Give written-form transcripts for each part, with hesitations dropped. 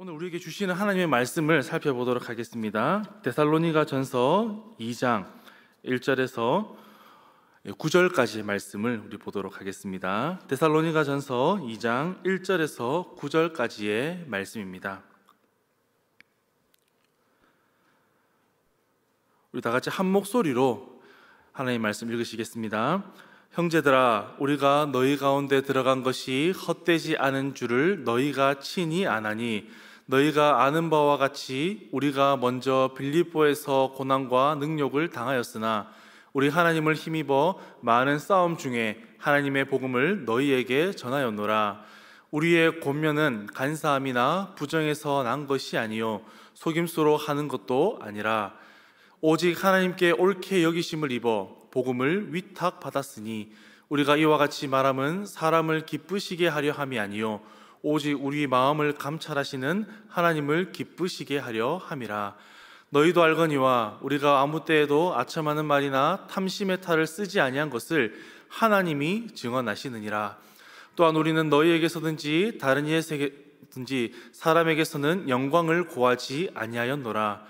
오늘 우리에게 주시는 하나님의 말씀을 살펴보도록 하겠습니다. 데살로니가 전서 2장 1절에서 9절까지의 말씀을 우리 보도록 하겠습니다. 데살로니가 전서 2장 1절에서 9절까지의 말씀입니다. 우리 다 같이 한 목소리로 하나님의 말씀 읽으시겠습니다. 형제들아, 우리가 너희 가운데 들어간 것이 헛되지 않은 줄을 너희가 친히 아나니, 너희가 아는 바와 같이 우리가 먼저 빌립보에서 고난과 능욕을 당하였으나 우리 하나님을 힘입어 많은 싸움 중에 하나님의 복음을 너희에게 전하였노라. 우리의 권면은 간사함이나 부정에서 난 것이 아니요 속임수로 하는 것도 아니라 오직 하나님께 옳게 여기심을 입어 복음을 위탁받았으니, 우리가 이와 같이 말함은 사람을 기쁘시게 하려 함이 아니요 오직 우리 마음을 감찰하시는 하나님을 기쁘시게 하려 함이라. 너희도 알거니와 우리가 아무 때에도 아첨하는 말이나 탐심의 탈을 쓰지 아니한 것을 하나님이 증언하시느니라. 또한 우리는 너희에게서든지 다른 이에게든지 사람에게서는 영광을 구하지 아니하였노라.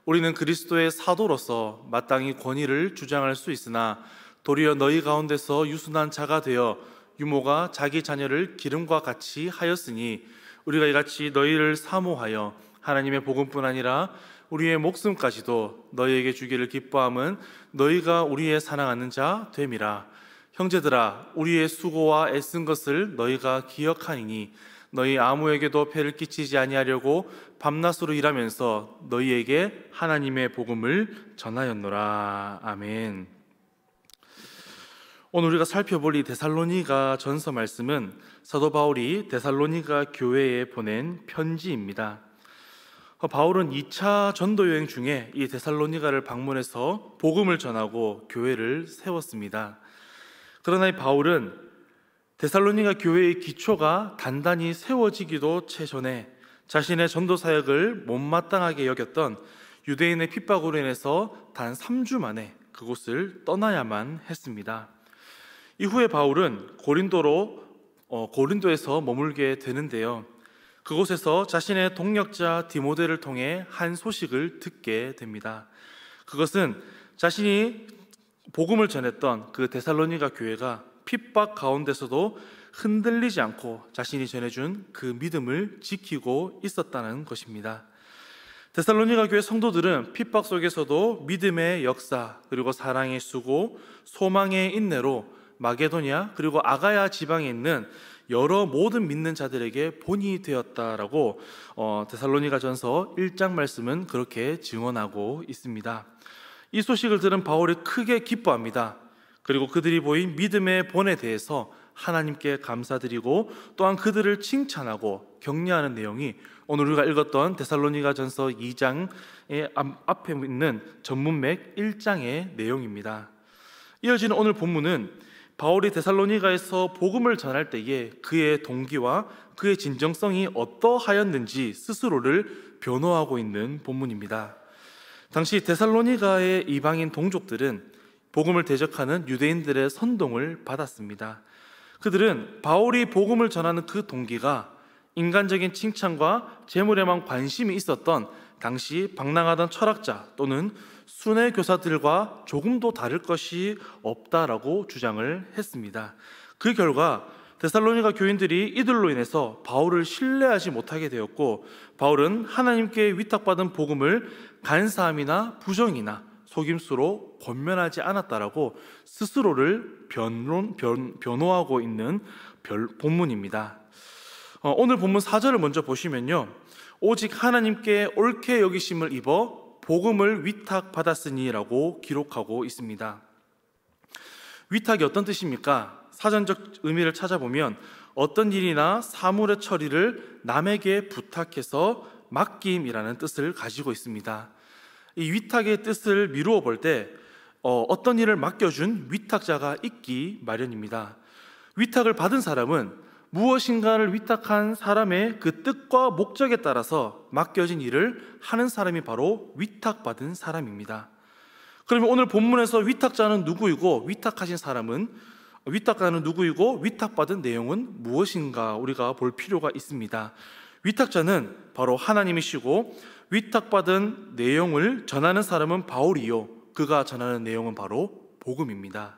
우리는 그리스도의 사도로서 마땅히 권위를 주장할 수 있으나 도리어 너희 가운데서 유순한 자가 되어 유모가 자기 자녀를 기름과 같이 하였으니, 우리가 이같이 너희를 사모하여 하나님의 복음뿐 아니라 우리의 목숨까지도 너희에게 주기를 기뻐함은 너희가 우리의 사랑하는 자 됨이라. 형제들아, 우리의 수고와 애쓴 것을 너희가 기억하니니 너희 아무에게도 폐를 끼치지 아니하려고 밤낮으로 일하면서 너희에게 하나님의 복음을 전하였노라. 아멘. 오늘 우리가 살펴볼 이 데살로니가 전서 말씀은 사도 바울이 데살로니가 교회에 보낸 편지입니다. 바울은 2차 전도 여행 중에 이 데살로니가를 방문해서 복음을 전하고 교회를 세웠습니다. 그러나 이 바울은 데살로니가 교회의 기초가 단단히 세워지기도 채전에 자신의 전도 사역을 못마땅하게 여겼던 유대인의 핍박으로 인해서 단 3주 만에 그곳을 떠나야만 했습니다. 이후에 바울은 고린도에서 머물게 되는데요, 그곳에서 자신의 동역자 디모데를 통해 한 소식을 듣게 됩니다. 그것은 자신이 복음을 전했던 그 데살로니가 교회가 핍박 가운데서도 흔들리지 않고 자신이 전해준 그 믿음을 지키고 있었다는 것입니다. 데살로니가 교회 성도들은 핍박 속에서도 믿음의 역사, 그리고 사랑의 수고, 소망의 인내로 마게도냐 그리고 아가야 지방에 있는 여러 모든 믿는 자들에게 본이 되었다라고 데살로니가 전서 1장 말씀은 그렇게 증언하고 있습니다. 이 소식을 들은 바울이 크게 기뻐합니다. 그리고 그들이 보인 믿음의 본에 대해서 하나님께 감사드리고 또한 그들을 칭찬하고 격려하는 내용이 오늘 우리가 읽었던 데살로니가 전서 2장의 앞에 있는 전문맥 1장의 내용입니다. 이어지는 오늘 본문은 바울이 데살로니가에서 복음을 전할 때에 그의 동기와 그의 진정성이 어떠하였는지 스스로를 변호하고 있는 본문입니다. 당시 데살로니가의 이방인 동족들은 복음을 대적하는 유대인들의 선동을 받았습니다. 그들은 바울이 복음을 전하는 그 동기가 인간적인 칭찬과 재물에만 관심이 있었던 당시 방랑하던 철학자 또는 순회 교사들과 조금도 다를 것이 없다라고 주장을 했습니다. 그 결과 데살로니가 교인들이 이들로 인해서 바울을 신뢰하지 못하게 되었고, 바울은 하나님께 위탁받은 복음을 간사함이나 부정이나 속임수로 권면하지 않았다라고 스스로를 변호하고 있는 본문입니다. 오늘 본문 4절을 먼저 보시면요, 오직 하나님께 옳게 여기심을 입어 복음을 위탁받았으니 라고 기록하고 있습니다. 위탁이 어떤 뜻입니까? 사전적 의미를 찾아보면 어떤 일이나 사물의 처리를 남에게 부탁해서 맡김이라는 뜻을 가지고 있습니다. 이 위탁의 뜻을 미루어 볼 때 어떤 일을 맡겨준 위탁자가 있기 마련입니다. 위탁을 받은 사람은 무엇인가를 위탁한 사람의 그 뜻과 목적에 따라서 맡겨진 일을 하는 사람이 바로 위탁받은 사람입니다. 그러면 오늘 본문에서 위탁자는 누구이고 위탁자는 누구이고 위탁받은 내용은 무엇인가 우리가 볼 필요가 있습니다. 위탁자는 바로 하나님이시고 위탁받은 내용을 전하는 사람은 바울이요, 그가 전하는 내용은 바로 복음입니다.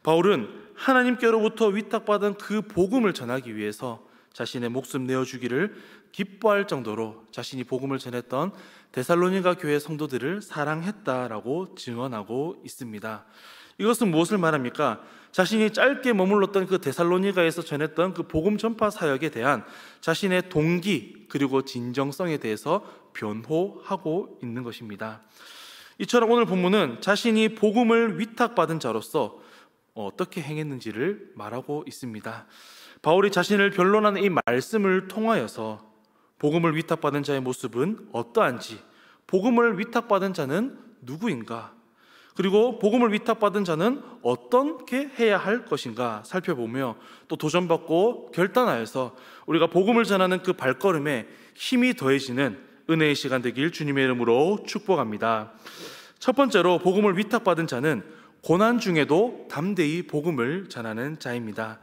바울은 하나님께로부터 위탁받은 그 복음을 전하기 위해서 자신의 목숨 내어주기를 기뻐할 정도로 자신이 복음을 전했던 데살로니가 교회 성도들을 사랑했다라고 증언하고 있습니다. 이것은 무엇을 말합니까? 자신이 짧게 머물렀던 그 데살로니가에서 전했던 그 복음 전파 사역에 대한 자신의 동기 그리고 진정성에 대해서 변호하고 있는 것입니다. 이처럼 오늘 본문은 자신이 복음을 위탁받은 자로서 어떻게 행했는지를 말하고 있습니다. 바울이 자신을 변론하는 이 말씀을 통하여서 복음을 위탁받은 자의 모습은 어떠한지, 복음을 위탁받은 자는 누구인가, 그리고 복음을 위탁받은 자는 어떻게 해야 할 것인가 살펴보며 또 도전받고 결단하여서 우리가 복음을 전하는 그 발걸음에 힘이 더해지는 은혜의 시간 되길 주님의 이름으로 축복합니다. 첫 번째로 복음을 위탁받은 자는 고난 중에도 담대히 복음을 전하는 자입니다.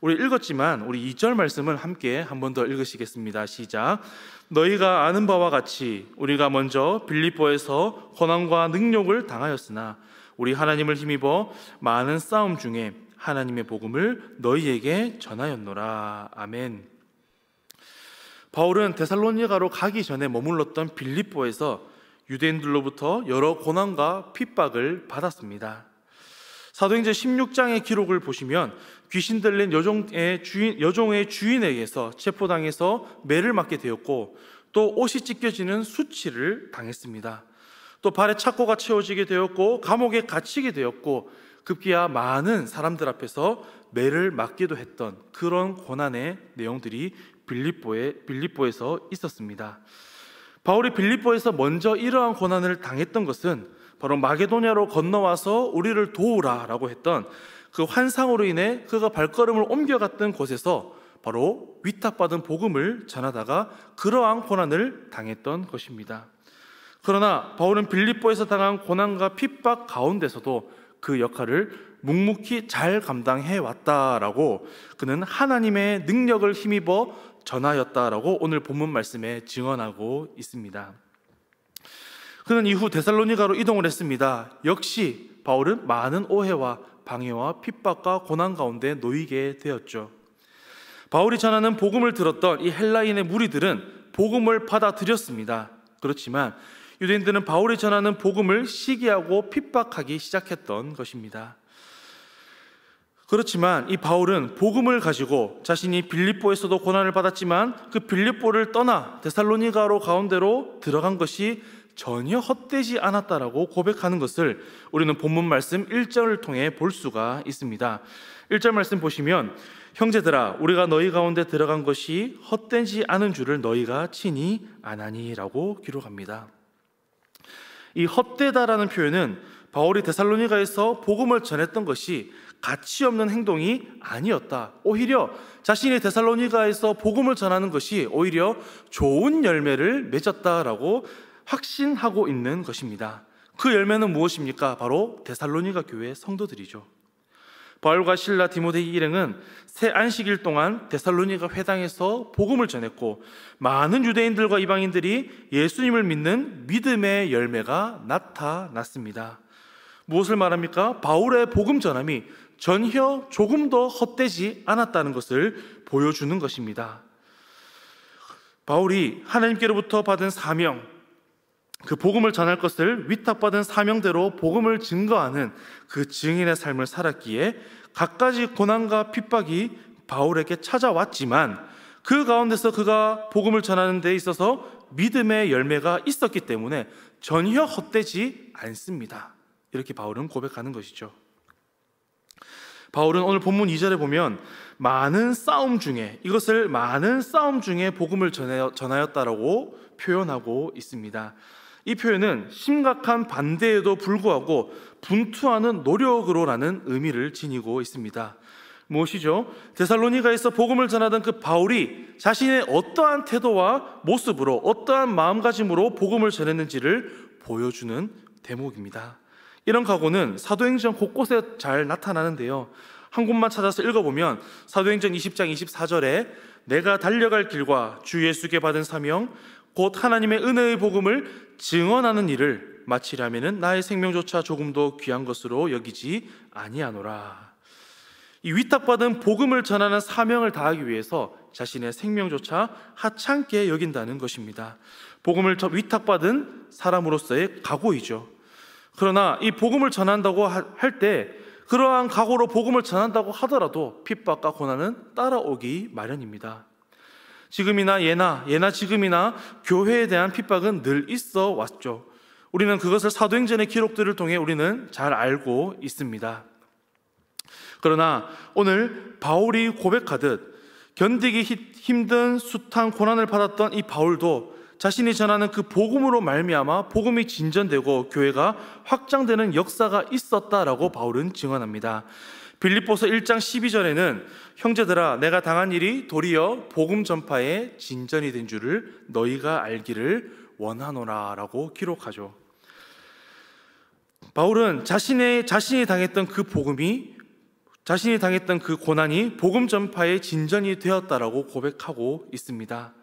우리 읽었지만 우리 2절 말씀을 함께 한 번 더 읽으시겠습니다. 시작. 너희가 아는 바와 같이 우리가 먼저 빌립보에서 고난과 능욕을 당하였으나 우리 하나님을 힘입어 많은 싸움 중에 하나님의 복음을 너희에게 전하였노라. 아멘. 바울은 데살로니가로 가기 전에 머물렀던 빌립보에서 유대인들로부터 여러 고난과 핍박을 받았습니다. 사도행전 16장의 기록을 보시면 귀신 들린 여종의 주인에게서 체포당해서 매를 맞게 되었고 또 옷이 찢겨지는 수치를 당했습니다. 또 발에 착고가 채워지게 되었고 감옥에 갇히게 되었고 급기야 많은 사람들 앞에서 매를 맞기도 했던 그런 고난의 내용들이 빌립보에서 있었습니다. 바울이 빌립보에서 먼저 이러한 고난을 당했던 것은 바로 마게도냐로 건너와서 우리를 도우라라고 했던 그 환상으로 인해 그가 발걸음을 옮겨갔던 곳에서 바로 위탁받은 복음을 전하다가 그러한 고난을 당했던 것입니다. 그러나 바울은 빌립보에서 당한 고난과 핍박 가운데서도 그 역할을 묵묵히 잘 감당해 왔다라고 그는 하나님의 능력을 힘입어 전하였다라고 오늘 본문 말씀에 증언하고 있습니다. 그는 이후 데살로니가로 이동을 했습니다. 역시 바울은 많은 오해와 방해와 핍박과 고난 가운데 놓이게 되었죠. 바울이 전하는 복음을 들었던 이 헬라인의 무리들은 복음을 받아들였습니다. 그렇지만 유대인들은 바울이 전하는 복음을 시기하고 핍박하기 시작했던 것입니다. 그렇지만 이 바울은 복음을 가지고 자신이 빌립보에서도 고난을 받았지만 그 빌립보를 떠나 데살로니가로 가운데로 들어간 것이 전혀 헛되지 않았다라고 고백하는 것을 우리는 본문 말씀 1절을 통해 볼 수가 있습니다. 1절 말씀 보시면 형제들아 우리가 너희 가운데 들어간 것이 헛되지 않은 줄을 너희가 친히 아나니라고 기록합니다. 이 헛되다라는 표현은 바울이 데살로니가에서 복음을 전했던 것이 가치 없는 행동이 아니었다. 오히려 자신이 데살로니가에서 복음을 전하는 것이 오히려 좋은 열매를 맺었다라고 확신하고 있는 것입니다. 그 열매는 무엇입니까? 바로 데살로니가 교회 성도들이죠. 바울과 실라, 디모데 일행은 새 안식일 동안 데살로니가 회당에서 복음을 전했고 많은 유대인들과 이방인들이 예수님을 믿는 믿음의 열매가 나타났습니다. 무엇을 말합니까? 바울의 복음 전함이 전혀 조금도 헛되지 않았다는 것을 보여주는 것입니다. 바울이 하나님께로부터 받은 사명, 그 복음을 전할 것을 위탁받은 사명대로 복음을 증거하는 그 증인의 삶을 살았기에 갖가지 고난과 핍박이 바울에게 찾아왔지만 그 가운데서 그가 복음을 전하는 데 있어서 믿음의 열매가 있었기 때문에 전혀 헛되지 않습니다. 이렇게 바울은 고백하는 것이죠. 바울은 오늘 본문 2절에 보면 많은 싸움 중에, 이것을 많은 싸움 중에 복음을 전하였다라고 표현하고 있습니다. 이 표현은 심각한 반대에도 불구하고 분투하는 노력으로라는 의미를 지니고 있습니다. 무엇이죠? 데살로니가에서 복음을 전하던 그 바울이 자신의 어떠한 태도와 모습으로 어떠한 마음가짐으로 복음을 전했는지를 보여주는 대목입니다. 이런 각오는 사도행전 곳곳에 잘 나타나는데요. 한 곳만 찾아서 읽어보면 사도행전 20장 24절에 내가 달려갈 길과 주 예수께 받은 사명 곧 하나님의 은혜의 복음을 증언하는 일을 마치려면은 나의 생명조차 조금도 귀한 것으로 여기지 아니하노라. 이 위탁받은 복음을 전하는 사명을 다하기 위해서 자신의 생명조차 하찮게 여긴다는 것입니다. 복음을 위탁받은 사람으로서의 각오이죠. 그러나 이 복음을 전한다고 할 때 그러한 각오로 복음을 전한다고 하더라도 핍박과 고난은 따라오기 마련입니다. 지금이나 예나 지금이나 교회에 대한 핍박은 늘 있어 왔죠. 우리는 그것을 사도행전의 기록들을 통해 우리는 잘 알고 있습니다. 그러나 오늘 바울이 고백하듯 견디기 힘든 숱한 고난을 받았던 이 바울도 자신이 전하는 그 복음으로 말미암아 복음이 진전되고 교회가 확장되는 역사가 있었다라고 바울은 증언합니다. 빌립보서 1장 12절에는 형제들아 내가 당한 일이 도리어 복음 전파의 진전이 된 줄을 너희가 알기를 원하노라 라고 기록하죠. 바울은 자신이 당했던 그 복음이 자신이 당했던 그 고난이 복음 전파의 진전이 되었다라고 고백하고 있습니다.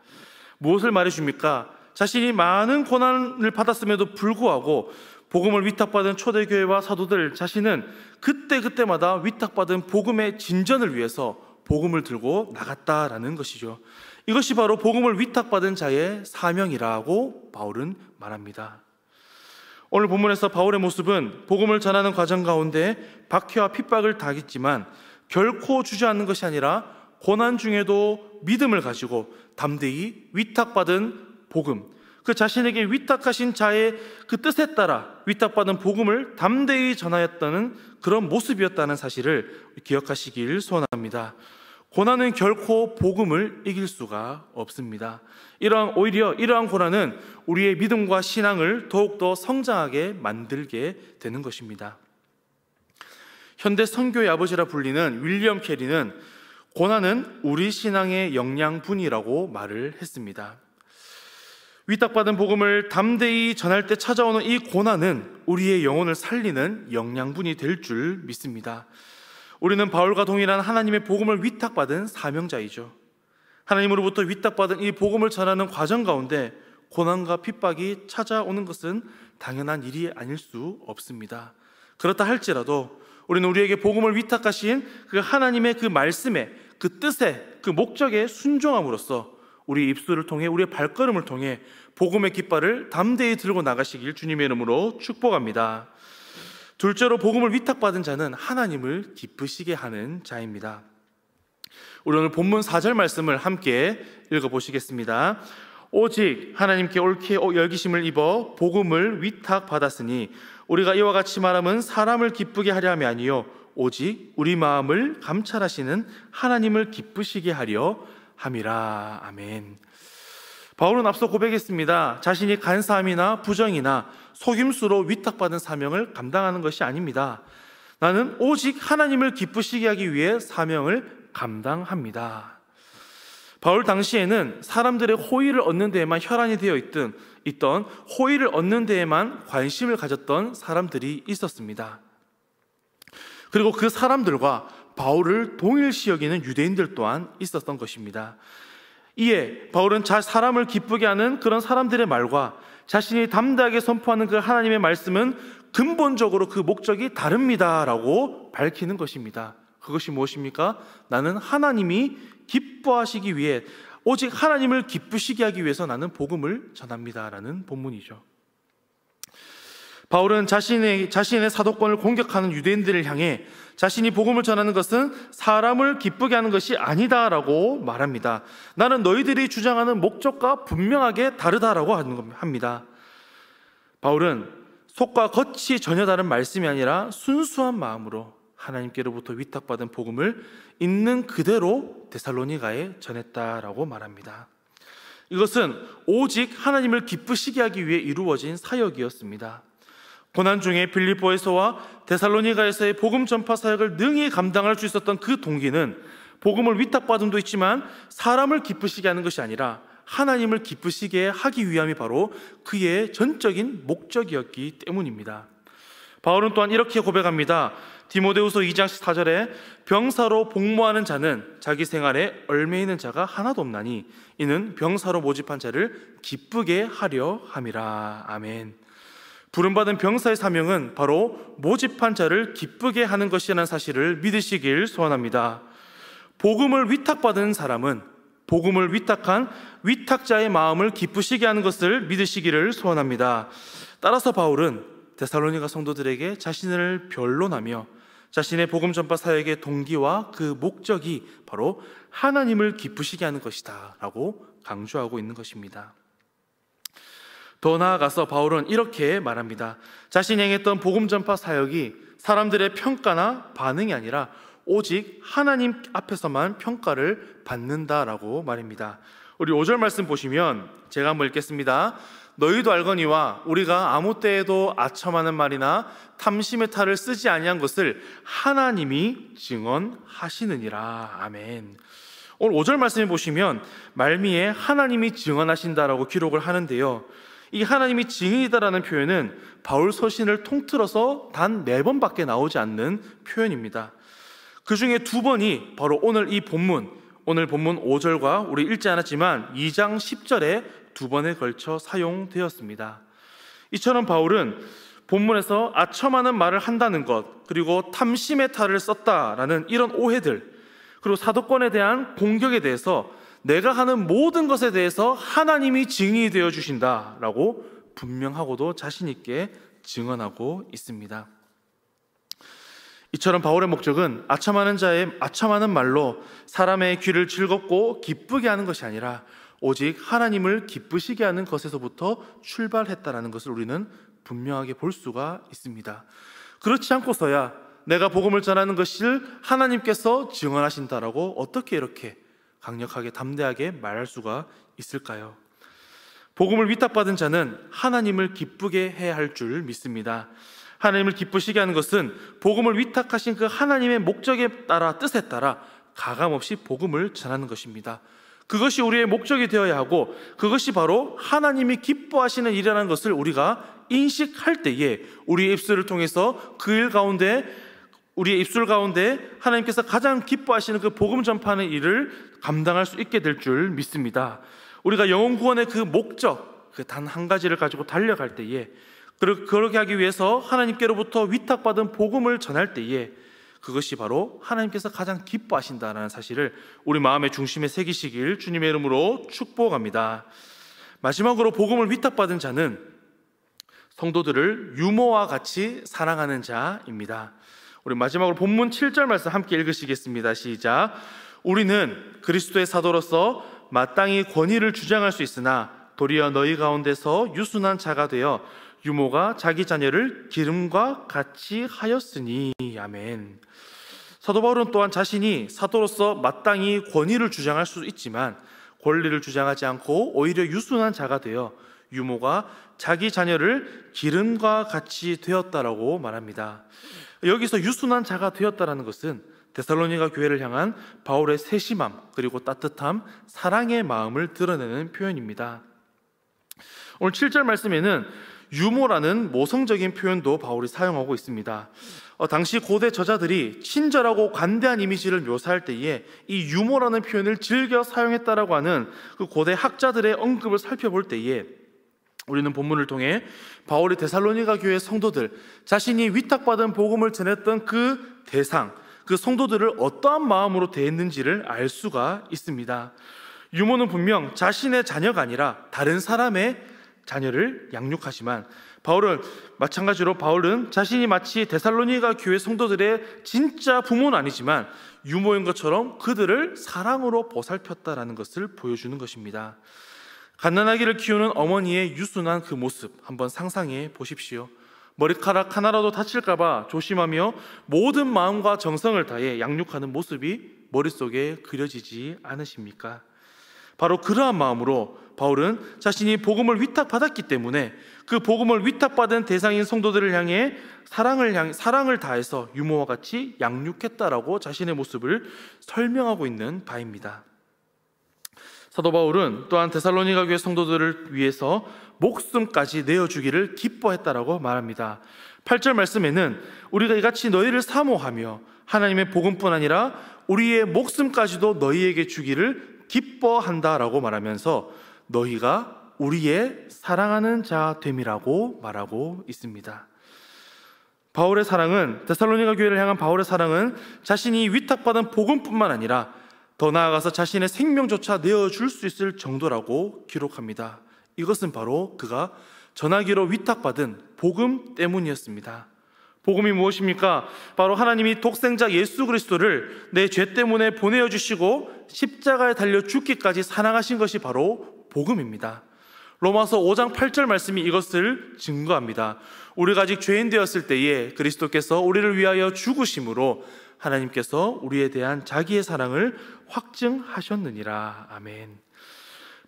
무엇을 말해줍니까? 자신이 많은 고난을 받았음에도 불구하고 복음을 위탁받은 초대교회와 사도들 자신은 그때마다 위탁받은 복음의 진전을 위해서 복음을 들고 나갔다라는 것이죠. 이것이 바로 복음을 위탁받은 자의 사명이라고 바울은 말합니다. 오늘 본문에서 바울의 모습은 복음을 전하는 과정 가운데 박해와 핍박을 당했지만 결코 주저앉는 것이 아니라 고난 중에도 믿음을 가지고 담대히 위탁받은 복음, 그 자신에게 위탁하신 자의 그 뜻에 따라 위탁받은 복음을 담대히 전하였다는 그런 모습이었다는 사실을 기억하시길 소원합니다. 고난은 결코 복음을 이길 수가 없습니다. 오히려 이러한 고난은 우리의 믿음과 신앙을 더욱더 성장하게 만들게 되는 것입니다. 현대 선교의 아버지라 불리는 윌리엄 캐리는 고난은 우리 신앙의 영양분이라고 말을 했습니다. 위탁받은 복음을 담대히 전할 때 찾아오는 이 고난은 우리의 영혼을 살리는 영양분이 될 줄 믿습니다. 우리는 바울과 동일한 하나님의 복음을 위탁받은 사명자이죠. 하나님으로부터 위탁받은 이 복음을 전하는 과정 가운데 고난과 핍박이 찾아오는 것은 당연한 일이 아닐 수 없습니다. 그렇다 할지라도 우리는 우리에게 복음을 위탁하신 그 하나님의 그 말씀에, 그 뜻에, 그 목적에 순종함으로써 우리 입술을 통해, 우리의 발걸음을 통해 복음의 깃발을 담대히 들고 나가시길 주님의 이름으로 축복합니다. 둘째로 복음을 위탁받은 자는 하나님을 기쁘시게 하는 자입니다. 우리 오늘 본문 4절 말씀을 함께 읽어보시겠습니다. 오직 하나님께 옳게 여기심을 입어 복음을 위탁받았으니 우리가 이와 같이 말함은 사람을 기쁘게 하려 함이 아니요 오직 우리 마음을 감찰하시는 하나님을 기쁘시게 하려 함이라. 아멘. 바울은 앞서 고백했습니다. 자신이 간사함이나 부정이나 속임수로 위탁받은 사명을 감당하는 것이 아닙니다. 나는 오직 하나님을 기쁘시게 하기 위해 사명을 감당합니다. 바울 당시에는 사람들의 호의를 얻는 데에만 혈안이 되어 있던 호의를 얻는 데에만 관심을 가졌던 사람들이 있었습니다. 그리고 그 사람들과 바울을 동일시 여기는 유대인들 또한 있었던 것입니다. 이에 바울은 사람을 기쁘게 하는 그런 사람들의 말과 자신이 담대하게 선포하는 그 하나님의 말씀은 근본적으로 그 목적이 다릅니다라고 밝히는 것입니다. 그것이 무엇입니까? 나는 하나님이 기뻐하시기 위해, 오직 하나님을 기쁘시게 하기 위해서 나는 복음을 전합니다라는 본문이죠. 바울은 자신의 사도권을 공격하는 유대인들을 향해 자신이 복음을 전하는 것은 사람을 기쁘게 하는 것이 아니다라고 말합니다. 나는 너희들이 주장하는 목적과 분명하게 다르다라고 합니다. 바울은 속과 겉이 전혀 다른 말씀이 아니라 순수한 마음으로 하나님께로부터 위탁받은 복음을 있는 그대로 데살로니가에 전했다라고 말합니다. 이것은 오직 하나님을 기쁘시게 하기 위해 이루어진 사역이었습니다. 고난 중에 빌립보에서와 데살로니가에서의 복음 전파 사역을 능히 감당할 수 있었던 그 동기는 복음을 위탁받음도 있지만 사람을 기쁘시게 하는 것이 아니라 하나님을 기쁘시게 하기 위함이 바로 그의 전적인 목적이었기 때문입니다. 바울은 또한 이렇게 고백합니다. 디모데후서 2장 4절에 병사로 복무하는 자는 자기 생활에 얽매이는 자가 하나도 없나니 이는 병사로 모집한 자를 기쁘게 하려 함이라. 아멘. 부름받은 병사의 사명은 바로 모집한 자를 기쁘게 하는 것이라는 사실을 믿으시길 소원합니다. 복음을 위탁받은 사람은 복음을 위탁한 위탁자의 마음을 기쁘시게 하는 것을 믿으시기를 소원합니다. 따라서 바울은 데살로니가 성도들에게 자신을 변론하며 자신의 복음 전파 사역의 동기와 그 목적이 바로 하나님을 기쁘시게 하는 것이다 라고 강조하고 있는 것입니다. 더 나아가서 바울은 이렇게 말합니다. 자신이 행했던 복음 전파 사역이 사람들의 평가나 반응이 아니라 오직 하나님 앞에서만 평가를 받는다라고 말입니다. 우리 5절 말씀 보시면 제가 한번 읽겠습니다. 너희도 알거니와 우리가 아무 때에도 아첨하는 말이나 탐심의 탈을 쓰지 아니한 것을 하나님이 증언하시느니라. 아멘. 오늘 5절 말씀에 보시면 말미에 하나님이 증언하신다라고 기록을 하는데요, 이 하나님이 증인이다라는 표현은 바울 서신을 통틀어서 단 4번밖에 나오지 않는 표현입니다. 그 중에 2번이 바로 오늘 본문 5절과 우리 읽지 않았지만 2장 10절에 2번에 걸쳐 사용되었습니다. 이처럼 바울은 본문에서 아첨하는 말을 한다는 것, 그리고 탐심의 탈을 썼다라는 이런 오해들, 그리고 사도권에 대한 공격에 대해서 내가 하는 모든 것에 대해서 하나님이 증인이 되어 주신다라고 분명하고도 자신 있게 증언하고 있습니다. 이처럼 바울의 목적은 아첨하는 말로 사람의 귀를 즐겁고 기쁘게 하는 것이 아니라 오직 하나님을 기쁘시게 하는 것에서부터 출발했다라는 것을 우리는 분명하게 볼 수가 있습니다. 그렇지 않고서야 내가 복음을 전하는 것을 하나님께서 증언하신다라고 어떻게 이렇게 강력하게 담대하게 말할 수가 있을까요? 복음을 위탁받은 자는 하나님을 기쁘게 해야 할 줄 믿습니다. 하나님을 기쁘시게 하는 것은 복음을 위탁하신 그 하나님의 목적에 따라, 뜻에 따라 가감없이 복음을 전하는 것입니다. 그것이 우리의 목적이 되어야 하고, 그것이 바로 하나님이 기뻐하시는 일이라는 것을 우리가 인식할 때에 우리의 입술을 통해서 우리의 입술 가운데 하나님께서 가장 기뻐하시는 그 복음 전파하는 일을 감당할 수 있게 될 줄 믿습니다. 우리가 영혼 구원의 그 목적, 그 단 한 가지를 가지고 달려갈 때에, 그렇게 하기 위해서 하나님께로부터 위탁받은 복음을 전할 때에 그것이 바로 하나님께서 가장 기뻐하신다는 사실을 우리 마음의 중심에 새기시길 주님의 이름으로 축복합니다. 마지막으로 복음을 위탁받은 자는 성도들을 유모와 같이 사랑하는 자입니다. 우리 마지막으로 본문 7절 말씀 함께 읽으시겠습니다. 시작. 우리는 그리스도의 사도로서 마땅히 권위를 주장할 수 있으나 도리어 너희 가운데서 유순한 자가 되어 유모가 자기 자녀를 기름과 같이 하였으니. 아멘. 사도 바울은 또한 자신이 사도로서 마땅히 권위를 주장할 수 있지만 권리를 주장하지 않고 오히려 유순한 자가 되어 유모가 자기 자녀를 기름과 같이 되었다라고 말합니다. 여기서 유순한 자가 되었다라는 것은 데살로니가 교회를 향한 바울의 세심함, 그리고 따뜻함, 사랑의 마음을 드러내는 표현입니다. 오늘 7절 말씀에는 유모라는 모성적인 표현도 바울이 사용하고 있습니다. 당시 고대 저자들이 친절하고 관대한 이미지를 묘사할 때에 이 유모라는 표현을 즐겨 사용했다라고 하는 그 고대 학자들의 언급을 살펴볼 때에 우리는 본문을 통해 바울이 데살로니가 교회 성도들, 자신이 위탁받은 복음을 전했던 그 대상, 그 성도들을 어떠한 마음으로 대했는지를 알 수가 있습니다. 유모는 분명 자신의 자녀가 아니라 다른 사람의 자녀를 양육하지만 마찬가지로 바울은 자신이 마치 데살로니가 교회 성도들의 진짜 부모는 아니지만 유모인 것처럼 그들을 사랑으로 보살폈다라는 것을 보여주는 것입니다. 갓난아기를 키우는 어머니의 유순한 그 모습 한번 상상해 보십시오. 머리카락 하나라도 다칠까봐 조심하며 모든 마음과 정성을 다해 양육하는 모습이 머릿속에 그려지지 않으십니까? 바로 그러한 마음으로 바울은 자신이 복음을 위탁받았기 때문에 그 복음을 위탁받은 대상인 성도들을 향해 사랑을 다해서 유모와 같이 양육했다라고 자신의 모습을 설명하고 있는 바입니다. 사도 바울은 또한 데살로니가 교회 성도들을 위해서 목숨까지 내어주기를 기뻐했다라고 말합니다. 8절 말씀에는 우리가 이같이 너희를 사모하며 하나님의 복음뿐 아니라 우리의 목숨까지도 너희에게 주기를 기뻐한다라고 말하면서 너희가 우리의 사랑하는 자 됨이라고 말하고 있습니다. 바울의 사랑은, 데살로니가 교회를 향한 바울의 사랑은 자신이 위탁받은 복음뿐만 아니라 더 나아가서 자신의 생명조차 내어줄 수 있을 정도라고 기록합니다. 이것은 바로 그가 전하기로 위탁받은 복음 때문이었습니다. 복음이 무엇입니까? 바로 하나님이 독생자 예수 그리스도를 내 죄 때문에 보내어 주시고 십자가에 달려 죽기까지 사랑하신 것이 바로 복음입니다. 로마서 5장 8절 말씀이 이것을 증거합니다. 우리가 아직 죄인 되었을 때에 그리스도께서 우리를 위하여 죽으심으로 하나님께서 우리에 대한 자기의 사랑을 확증하셨느니라. 아멘.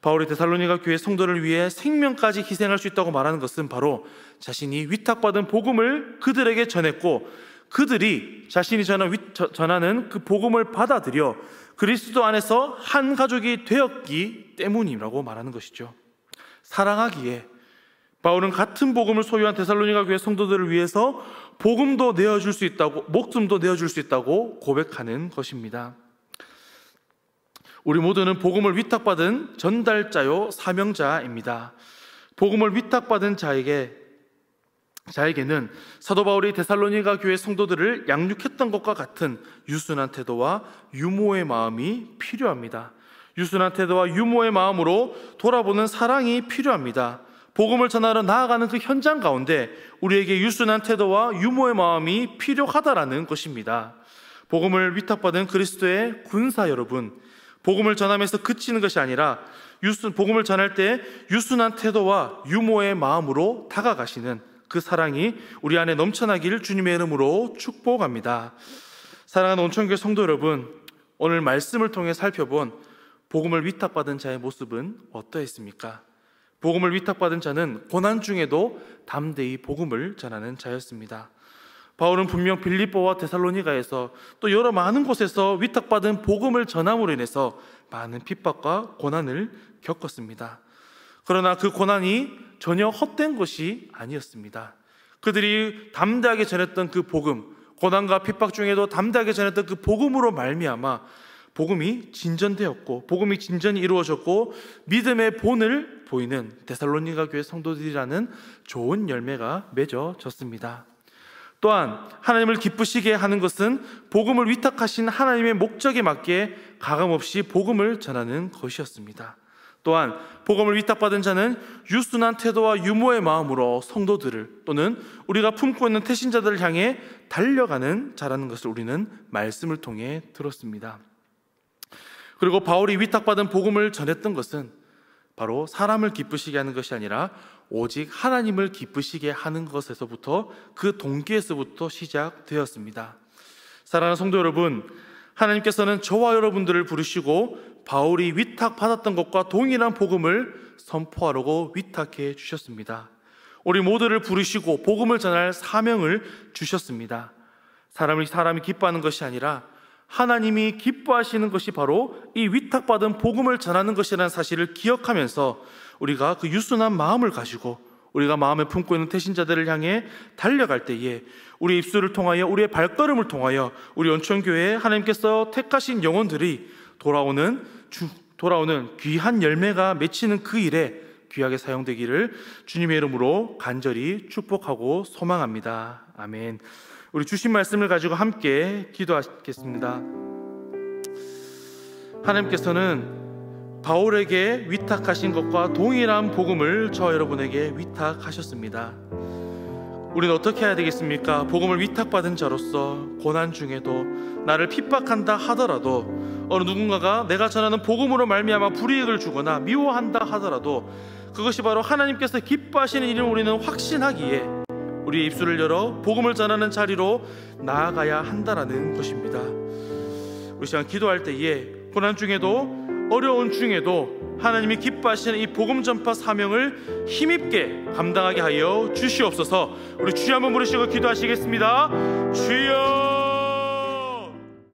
바울이 데살로니가 교회 성도를 위해 생명까지 희생할 수 있다고 말하는 것은 바로 자신이 위탁받은 복음을 그들에게 전했고 그들이 자신이 전하는 그 복음을 받아들여 그리스도 안에서 한 가족이 되었기 때문이라고 말하는 것이죠. 사랑하기에 바울은 같은 복음을 소유한 데살로니가 교회 성도들을 위해서 복음도 내어줄 수 있다고, 목숨도 내어줄 수 있다고 고백하는 것입니다. 우리 모두는 복음을 위탁받은 전달자요 사명자입니다. 복음을 위탁받은 자에게는 사도 바울이 데살로니가 교회 성도들을 양육했던 것과 같은 유순한 태도와 유모의 마음이 필요합니다. 유순한 태도와 유모의 마음으로 돌아보는 사랑이 필요합니다. 복음을 전하러 나아가는 그 현장 가운데 우리에게 유순한 태도와 유모의 마음이 필요하다라는 것입니다. 복음을 위탁받은 그리스도의 군사 여러분, 복음을 전하면서 그치는 것이 아니라 복음을 전할 때 유순한 태도와 유모의 마음으로 다가가시는 그 사랑이 우리 안에 넘쳐나길 주님의 이름으로 축복합니다. 사랑하는 온천교회 성도 여러분, 오늘 말씀을 통해 살펴본 복음을 위탁받은 자의 모습은 어떠했습니까? 복음을 위탁받은 자는 고난 중에도 담대히 복음을 전하는 자였습니다. 바울은 분명 빌립보와 데살로니가에서 또 여러 많은 곳에서 위탁받은 복음을 전함으로 인해서 많은 핍박과 고난을 겪었습니다. 그러나 그 고난이 전혀 헛된 것이 아니었습니다. 그들이 담대하게 전했던 그 복음, 고난과 핍박 중에도 담대하게 전했던 그 복음으로 말미암아 복음이 진전되었고 복음이 진전이 이루어졌고 믿음의 본을 보이는 데살로니가 교회 성도들이라는 좋은 열매가 맺어졌습니다. 또한 하나님을 기쁘시게 하는 것은 복음을 위탁하신 하나님의 목적에 맞게 가감없이 복음을 전하는 것이었습니다. 또한 복음을 위탁받은 자는 유순한 태도와 유모의 마음으로 성도들을 또는 우리가 품고 있는 태신자들을 향해 달려가는 자라는 것을 우리는 말씀을 통해 들었습니다. 그리고 바울이 위탁받은 복음을 전했던 것은 바로 사람을 기쁘시게 하는 것이 아니라 오직 하나님을 기쁘시게 하는 것에서부터, 그 동기에서부터 시작되었습니다. 사랑하는 성도 여러분, 하나님께서는 저와 여러분들을 부르시고 바울이 위탁받았던 것과 동일한 복음을 선포하려고 위탁해 주셨습니다. 우리 모두를 부르시고 복음을 전할 사명을 주셨습니다. 사람이 기뻐하는 것이 아니라 하나님이 기뻐하시는 것이 바로 이 위탁받은 복음을 전하는 것이라는 사실을 기억하면서 우리가 그 유순한 마음을 가지고 우리가 마음에 품고 있는 태신자들을 향해 달려갈 때에 우리의 입술을 통하여, 우리의 발걸음을 통하여 우리 온천교회에 하나님께서 택하신 영혼들이 돌아오는 귀한 열매가 맺히는 그 일에 귀하게 사용되기를 주님의 이름으로 간절히 축복하고 소망합니다. 아멘. 우리 주신 말씀을 가지고 함께 기도하겠습니다. 하나님께서는 바울에게 위탁하신 것과 동일한 복음을 저 여러분에게 위탁하셨습니다. 우리는 어떻게 해야 되겠습니까? 복음을 위탁받은 자로서 고난 중에도 나를 핍박한다 하더라도, 어느 누군가가 내가 전하는 복음으로 말미암아 불이익을 주거나 미워한다 하더라도 그것이 바로 하나님께서 기뻐하시는 일을 우리는 확신하기에 우리의 입술을 열어 복음을 전하는 자리로 나아가야 한다라는 것입니다. 우리 시간 기도할 때에 고난 중에도, 어려운 중에도 하나님이 기뻐하시는 이 복음 전파 사명을 힘있게 감당하게 하여 주시옵소서. 우리 주여 한번 부르시고 기도하시겠습니다. 주여